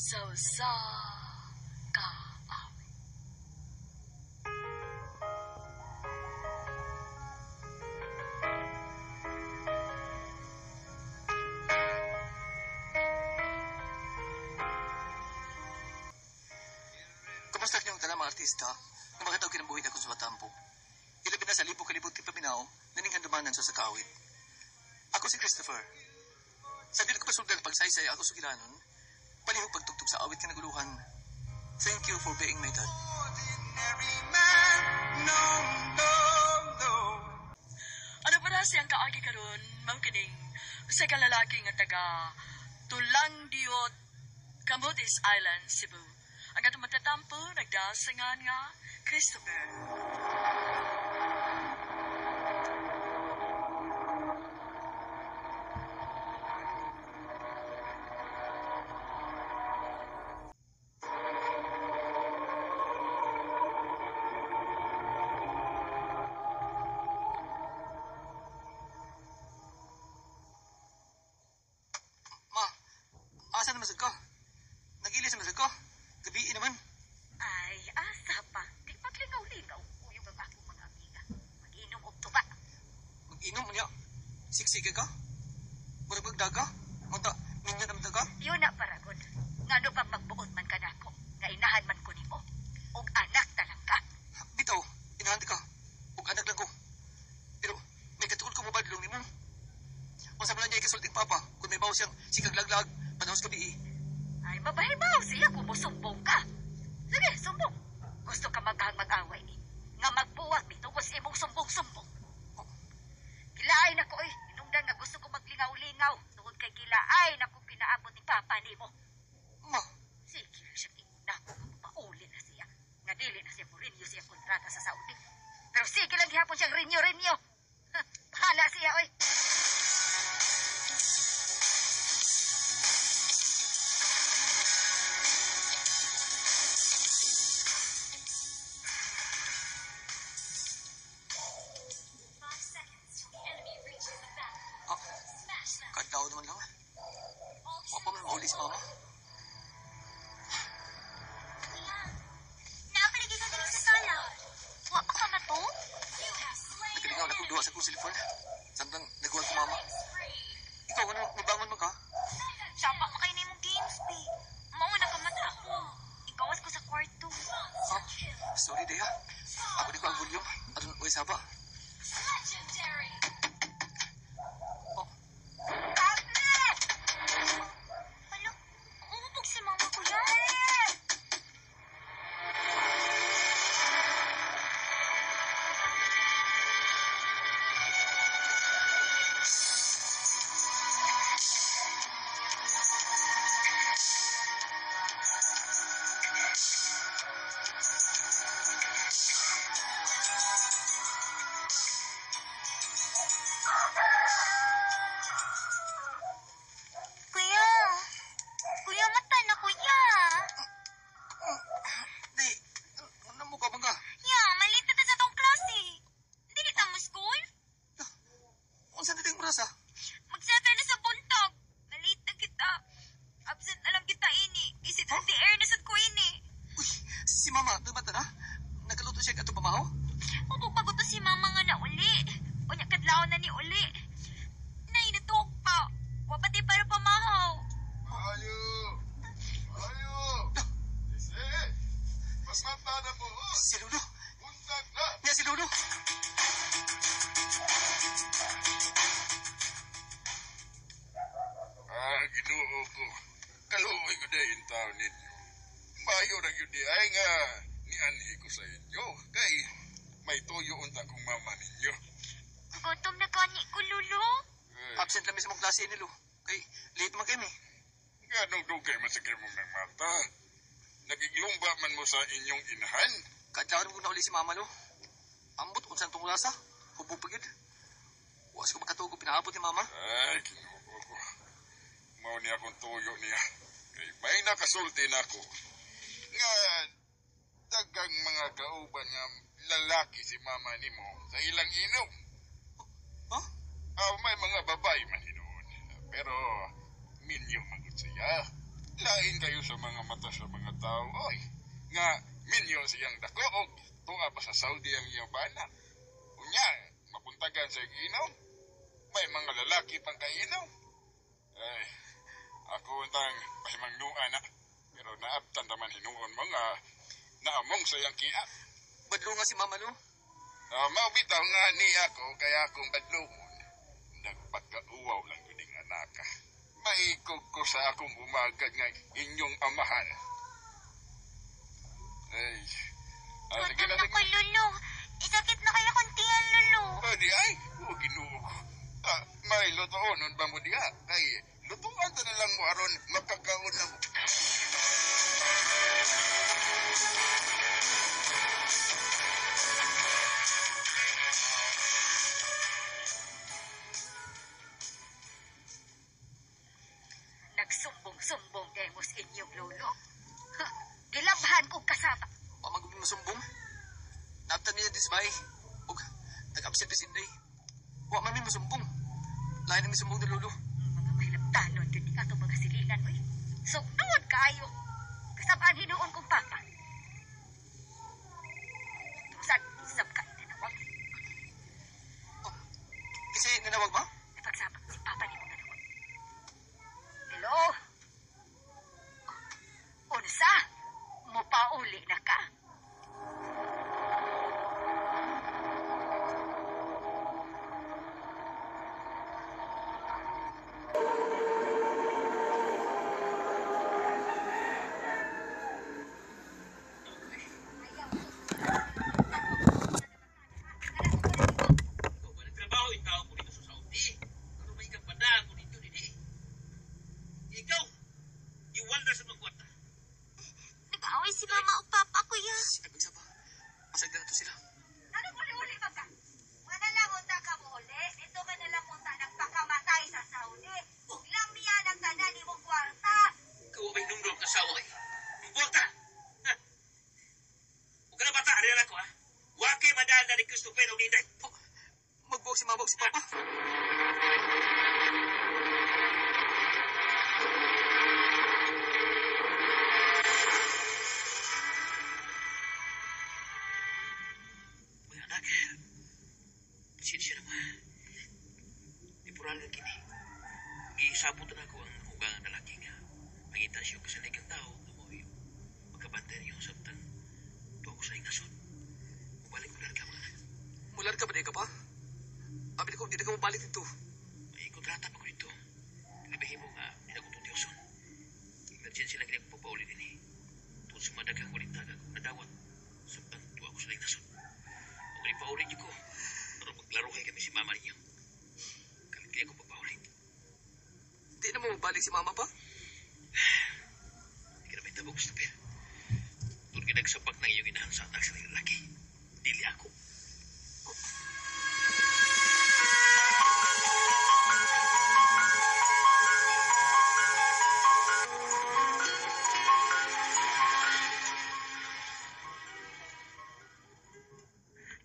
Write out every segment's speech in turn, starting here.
sa ka. Kumusta kanyang tala mga artista na makataw kinabuhi na kung sa matampo? Ilabi na sa libo-kalibot ti paminaw na ning handumanan sa sakawit. Ako si Christopher. Sa dili ko pasundan pagsaysay ako sugilanon, palihog pagtugtog sa awit ka naguluhan. Thank you for being my dad. Ano para siyang kaagi karon, Ma'am Kining, sa kalalaki nga taga Tulang Diot, Camotes Island, Cebu. Ang atong matatampo, nagdasangan nga, Christopher. Ma, asa naman sad ko? Nag-ilis naman sad ko? Gabi naman. Ay, asa pa. Di paglingaw-lingaw. Uyong ang akong mga amiga. Mag-inom og tuba. Mag-inom niya. Siksika ka? Murag magdaga? Munta, ninyo naman ka? Yun na, Paragon. Nga no pang magbuot man ka nako. Nga inahan man ko nimo. Og anak talang ka. Bitaw, inahanti ka. Ug anak lang ko. Pero, may katuol ko mo ba dilong nimo? Kung sa malang niya ikasulting papa, kung may bawas siyang sikag-laglag, panahos kabi Ay, mabahay-baw siya kung musumbong ka. Sige, sumbong. Gusto ka mag-away ni. Nga magbuwag dito kung imong sumbong-sumbong. Gilaay na ko eh. Inungdan nga gusto ko maglingaw-lingaw. Tungod kay gilaay na kung pinaabot ni Papa nimo. Ma, Sige, siya na ako mauli na siya. Nga dili na siya mo-renew siya kontrata sa Saudi. Pero sige lang gihapon siyang renew. Bahala siya, oy. kadlaw naman lang. Huwag pa man mauli si mama. Naapalagi ka din sa sala. Wa ka na to? Nagalingaw na kong duha sa kong silipon. Sandang nagawal ko mama. Ikaw, ano, nabangon mo ka? Sapa pa kayo na yung games, be. Mauna ka mata ako. Ikawas ko sa kwarto. Ha? Sorry, Dea. Ako di ko ang volume. Aron, uy, saba. Alo, umubog si mama ko yan. Kuya. Kuya, mata na kuya. Di, ano mo ka bang ka? Ya, malita ta sa tong klase. Dili ta mo school? Unsan na ting oras, ha? Magsettle na sa buntag. Malita kita. Absent na lang kita ini. Isit ang air na sad ko ini. Uy, si mama, nagmata na? Nagaluto siya ka pamahaw? Upog pagod to si mama nga na uli. Unya kadlaw na ni uli. Nay, natuog pa. Wapati para pamahaw. Ayo! Ayo! Isi! Magmata na po! Si Lulu. Buntag na! Niya si Lulu. Ginoo ko. Kaluoy ko na yung tao ninyo. Mayo na yun di ay nga nianhi ko sa inyo. Kay may tuyo unta kong mama ninyo. Gutom na kani ko, Lulu. Absent lang sa mong klase ni Lu. Kay, late man kami. Ganong dugay masakir mong ng mata. Nagiglumba man mo sa inyong inahan. Kadlaw na na uli si mama, Lu. Ambot kung saan tong lasa. Hubo pagid. Huwag ko makatugo pinaabot ni mama. Ay, ginoo ko. Mao ni akong tuyo niya. Kay may nakasulti na ako. Nga, dagang mga kauban nga lalaki si mama ni mo sa ilang inom. Ha? May mga babae man hinoon. Pero, minyo magod siya. lain kayo sa mga mata sa mga tao, oy. Nga, minyo siyang dako, o tuwa pa sa Saudi ang iyang bana. Unya, mapuntagan sa inom. May mga lalaki pang kainom. Ay, ako untang pahimangnuan na. Pero naabtan naman hinuon mo nga naamong sa iyang kia. Badlo nga si Mama, no? Maubitaw nga ni ako kaya akong badlungon. Nagpagkauwaw lang yun ang anaka. Maikog ko sa akong umagad nga inyong amahan. Ay, sige na, sige. Lulu. Isakit na kaya kong tiyan, Lulu. Di ay, ginuo ko. May lutoon ba mo diha? Ay, lutuan ta na lang mo aron makakaon na mo. Nagsumbong-sumbong demos inyong lolo. Ha, gilabhan kong kasama. Wa man gud masumbong. Naptan niya dis bay. Ug nag-absent si Inday. Wa man mi masumbong. Lain na mi sumbong ni Lolo. Mga mahilabtanon yun ni ato mga silingan mo. Sugnood kaayo. Kasabaan hinuon kong papa. Tusan, isab ka inanawag. Oh, kasi nanawag ba? Napagsabak si papa ni mga nawag. Hello? Unsa? Mupauli na ka? Trabaho ikaw ko dito sa Saudi. Ano may kapadaan ko dito didi? Ikaw, iwalda sa mga kwarta. Nag-away si Mama o Papa, kuya. Sinabing sa ba? Pasag na to sila. Ano uli-uli ba ka? Manalamunta ka mo uli? Ito ka nalamunta nagpakamatay sa Saudi. Ug lamya ng tanan ni mong kwarta. Ikaw may nungdong kasawa eh. Ang kwarta. Ha? Huwag ka na bata, rin ako ha. Wakay madaan na ni Christopher o Ninday. Oh, magbuwag si Mama ug si Papa. Mga anak, sinsya naman. Ipurangan kini. Iisabot na ako ang ugangan na laki nga. Mangitan siya kasalig ang tao na mo magkabantay niyo sa tang tuwa ko sa ingasyon. Mubalik mo ka mga anak. Mular ka ba di ka pa? Abi ko, di na ka mabalik dito. May kontrata pa ko dito. Libahin mo nga, nilagutong Diyoson. Emergency lagi na papauli din eh. Tungkol sa madagang kulita ka kung nadawat. Sabtang tuwa ko sa lignason. Kung ipauli niyo ko, pero maglaruhay kami si mama ninyo. Kalit ko papaulit. Di na mo mabalik si Mama pa? Hindi ka na may tabog, Stupir. Doon ka nagsapak ng iyong inahan sa anak sa lalaki. Dili ako.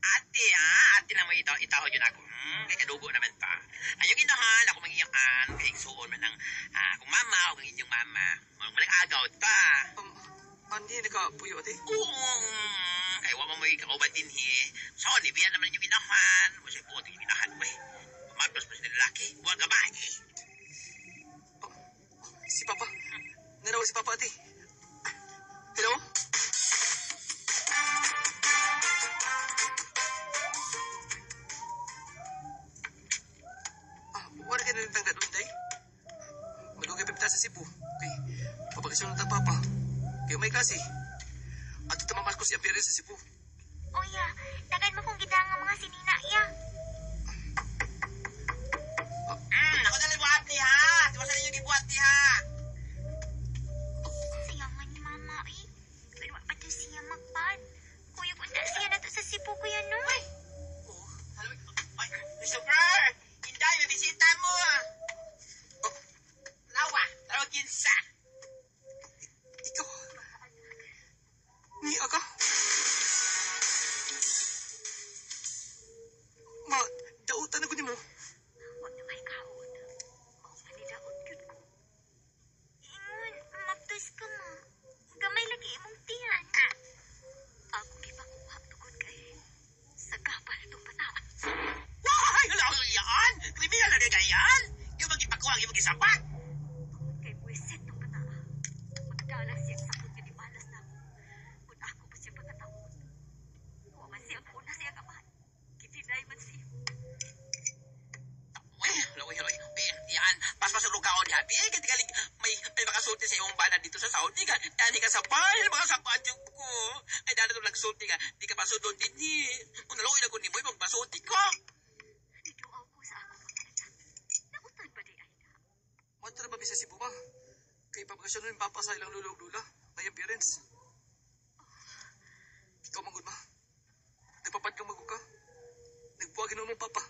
Ate na mo itaho yun ako. Kaya kadugo naman ta. Ayong inahan, ako mangiyaan, kaya suon man ng kung mama o kang inyong mama. Malang agaw ta. Hindi na ka puyo, ate. Oo. Kaya wama mo ikauban din he. So, nibiyan naman yung inahan. Masay po yung inahan mo eh. Pamagpas pa sila lalaki. Huwag babae. Si Papa. Naraw si Papa, ate. Hello? Wala ka na rin tanggal doon, day. Malugay pipita sa Cebu. Okay. Papakasyon ng Papa. Kaya may klase. At ito mamas ko si Ampere sa Cebu. O ya, tagan mo kung gidang ang mga sinina, ya. Ako na libuhat ni ha. Diba sa ninyo gibuhat ni ha? Sayangan ni Mama, eh. Pero pa to siya magpad. Kuya, kung siya na to sa Cebu, kuya, no? Oh, hello. Ay, Christopher! Inday, may bisita mo. Lawa, taro kinsa. Ikaw. Ni aga. Ma, dautan na ko ni mo. Huwag na may kaon. Mao manilaot yun ko. Dili mga sapat yung ko. Ay, dali itong nagsulti nga. Di ka pasudon din ni. Kung naluoy na ko ni mo, ibang pasulti ko. Niduaw ko sa ako mga anak. Nautan ba di ay na? Mata na ba bisa si Buma? Kay papakasyon rin papasay lang lulog-lula. May appearance. Ikaw manggod ma. Nagpapad kang magod ka. Nagbuwagin mo mong papa.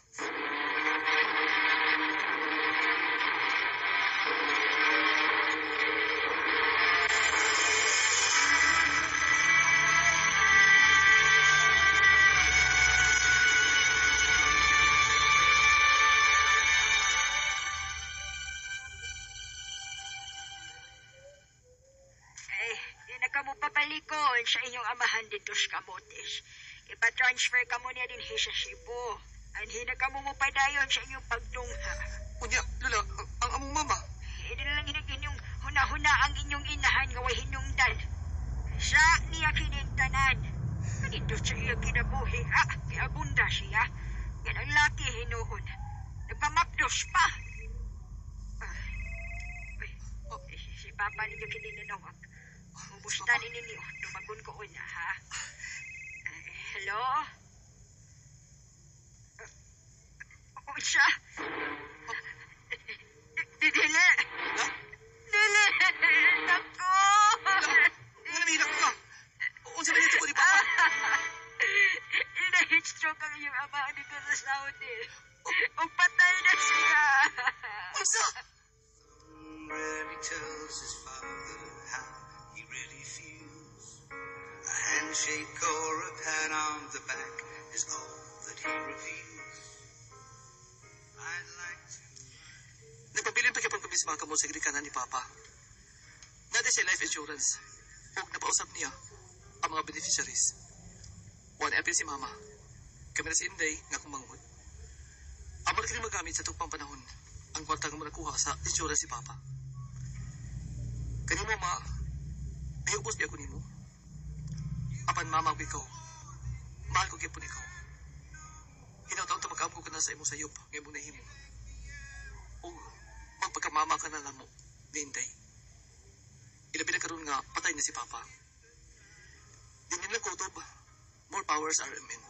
Ay, di na ka mo papalikon sa inyong amahan dito sa Camotes. Ipa-transfer ka mo niya din sa Cebu. Anhin na ka mo padayon sa inyong pagtungha. Unya, Lula, ang among mama. Hindi na lang inyong huna-huna ang inyong inahan nga way hinungdan. Sa niya kinintanan. Kanito sa iya kinabuhi, ha? Kiabunda siya. Yan ang laki hinuon. Nagpamapdos pa. Si Papa ninyo kininanawag. Umusta ni ninyo? Tumagun ko una, ha? Hello? Unsa? Dili! La? Dili! Nako! Wala mihinak ka. Unsa ba nito ko ni papa? Ina-heatstroke ang iyong ama dito sa Saudi. O patay na siya! Unsa? Rarely tells his father how he really feels. A handshake or a pat on the back is all that he reveals. I'd like to. Nagpabilin pa kaya pang kabisma ka mo sa gilikanan ni Papa. Nada siya life insurance. Huwag napausap niya ang mga beneficiaries. One apil si Mama. Kami na si Inday nga kung manghod. Amor ka rin magamit sa tugpang panahon ang kwarta nga mo nakuha sa insurance si Papa. Kanimo ma, ay ubos di ako nimo. Apan mama ko ikaw. Mahal ko kipon ikaw. Hinaw-taon ta magkaam ko ka na sa imong sayop nga imong nahimo. O magpagkamama ka na lang mo, ni Inday. Ilabi na karoon nga patay na si Papa. Di nila kutob. More powers are in men.